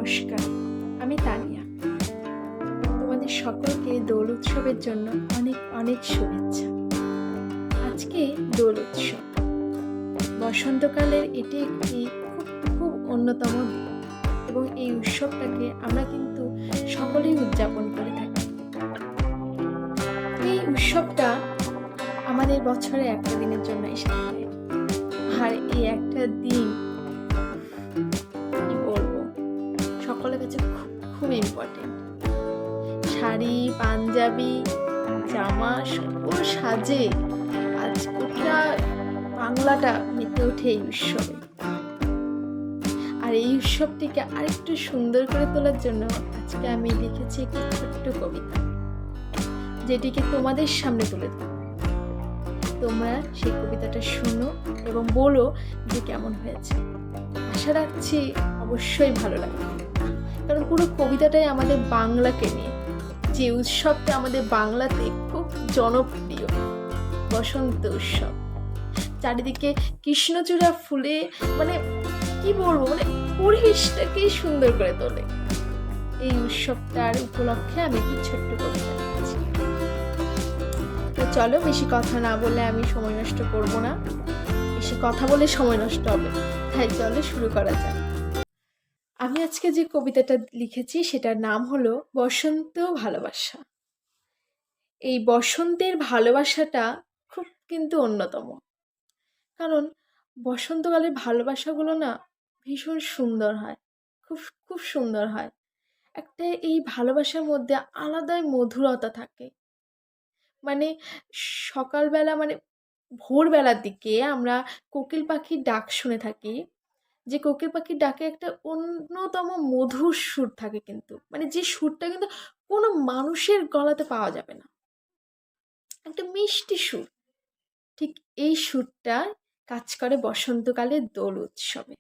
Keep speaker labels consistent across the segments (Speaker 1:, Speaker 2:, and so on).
Speaker 1: নমস্কার, আমি তানিয়া। তোমাদের সকলকে দোল উৎসবের জন্য অনেক অনেক শুভেচ্ছা। আজকে দোল উৎসব। বসন্তকালের এটি একটি খুব খুব অন্যতম দিন এবং এই উৎসবটাকে আমরা কিন্তু সকলেই উদযাপন করে থাকি। এই উৎসবটা আমাদের বছরে একটা দিনের জন্য এসে থাকে, আর এই একটা দিন কি বলবো, সকলের কাছে খুব ইম্পর্টেন্ট। শাড়ি, পাঞ্জাবি, জামা পুরো সাজে আজ গোটা বাংলাটা মেতে ওঠে এই উৎসবে। আর এই উৎসবটিকে আরেকটু সুন্দর করে তোলার জন্য আজকে আমি লিখেছি একটি ছোট্ট কবিতা, যেটিকে তোমাদের সামনে তুলে দেব। তোমরা সেই কবিতাটা শোনো এবং বলো যে কেমন হয়েছে। আশা রাখছি অবশ্যই ভালো লাগবে, কারণ পুরো কবিতাটাই আমাদের বাংলাকে নিয়ে, যে উৎসবটা আমাদের বাংলাতে খুব জনপ্রিয়, বসন্ত উৎসব। চারিদিকে কৃষ্ণচূড়া ফুলে মানে কি বলবো, মানে পরিবেশটাকেই সুন্দর করে তোলে। এই উৎসবটার উপলক্ষে আমি একটি ছোট্ট কবিতা লিখেছি। তো চলো, বেশি কথা না বলে আমি সময় নষ্ট করব না, বেশি কথা বলে সময় নষ্ট হবে, তাই চলো শুরু করা যাক। আমি আজকে যে কবিতাটা লিখেছি সেটার নাম হলো বসন্ত ভালোবাসা। এই বসন্তের ভালোবাসাটা খুব কিন্তু অন্যতম, কারণ বসন্তকালের ভালোবাসাগুলো না ভীষণ সুন্দর হয়, খুব খুব সুন্দর হয়। একটা এই ভালোবাসার মধ্যে আলাদাই মধুরতা থাকে। মানে সকালবেলা মানে ভোরবেলার দিকে আমরা কোকিল পাখির ডাক শুনে থাকি, যে কোকিল পাখির ডাকে একটা অন্যতম মধুর সুর থাকে, কিন্তু মানে যে সুরটা কিন্তু কোনো মানুষের গলাতে পাওয়া যাবে না, একটা মিষ্টি সুর। ঠিক এই সুরটা কাজ করে বসন্তকালে দোল উৎসবে।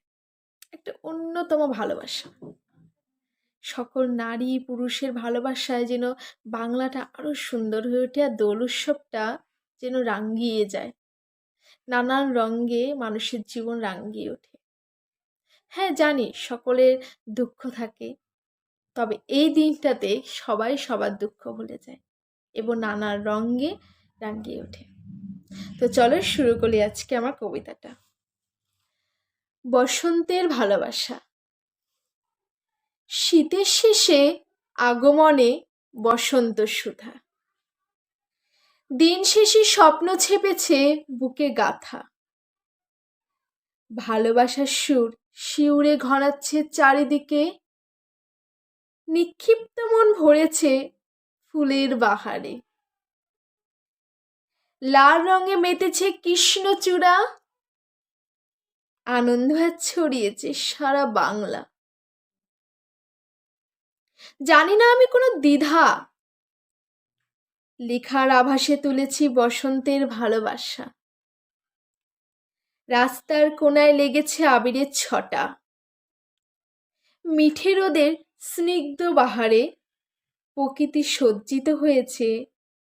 Speaker 1: একটা অন্যতম ভালোবাসা, সকল নারী পুরুষের ভালোবাসায় যেন বাংলাটা আরো সুন্দর হয়ে ওঠে, আর দোল উৎসবটা যেন রাঙিয়ে যায়, নানান রঙে মানুষের জীবন রাঙিয়ে ওঠে। হ্যাঁ জানি সকলের দুঃখ থাকে, তবে এই দিনটাতে সবাই সবার দুঃখ ভুলে যায় এবং নানান রঙে রাঙিয়ে ওঠে। তো চলো শুরু করি আজকে আমার কবিতাটা। বসন্তের ভালোবাসা। শীতের শেষে আগমনে বসন্ত সুধা, দিন শেষে স্বপ্ন ছেপেছে বুকে গাথা। ভালোবাসার সুর শিউরে ঘনাচ্ছে চারিদিকে, নিক্ষিপ্ত মন ভরেছে ফুলের বাহারে। লাল রঙে মেতেছে কৃষ্ণচূড়া, আনন্দ ছড়িয়েছে সারা বাংলা। জানি না আমি কোনো দ্বিধা, লেখার আভাসে তুলেছি বসন্তের ভালোবাসা। রাস্তার কোনায় লেগেছে আবিরের ছটা, মিঠে রোদের স্নিগ্ধ বাহারে প্রকৃতি সজ্জিত হয়েছে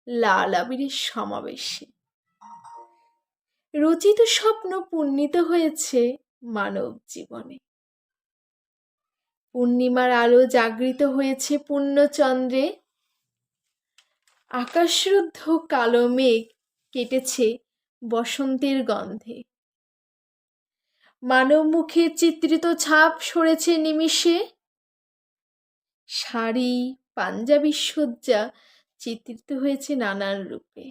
Speaker 1: লাল আবিরের সমাবেশে। রচিত স্বপ্ন পূর্ণিত হয়েছে মানব জীবনে। পূর্ণিমার আলো জাগৃত হয়েছে পূর্ণচন্দ্রে, আকাশরুদ্ধ কালো মেঘ কেটেছে বসন্তের গন্ধে। মানব মুখে চিত্রিত ছাপ সরেছে নিমিষে, শাড়ি পাঞ্জাবি সজ্জা চিত্রিত হয়েছে নানান রূপে।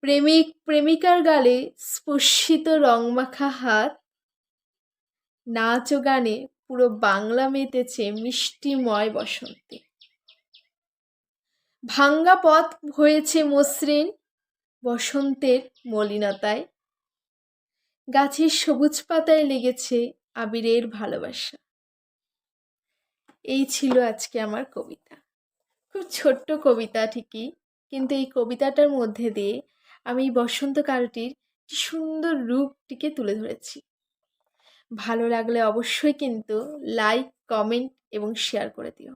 Speaker 1: প্রেমিক প্রেমিকার গালে স্পর্শিত রংমাখা হাত, নাচ ও গানে পুরো বাংলা মেতেছে মিষ্টিময় বসন্তে। ভাঙ্গা পথ হয়েছে মসৃণ বসন্তের মলিনতায়, গাছের সবুজ পাতায় লেগেছে আবিরের ভালোবাসা। এই ছিল আজকে আমার কবিতা। খুব ছোট্ট কবিতা ঠিকই, কিন্তু এই কবিতাটার মধ্যে দিয়ে আমি বসন্তকালটির সুন্দর রূপটিকে তুলে ধরেছি। ভালো লাগলে অবশ্যই কিন্তু লাইক, কমেন্ট এবং শেয়ার করে দিও।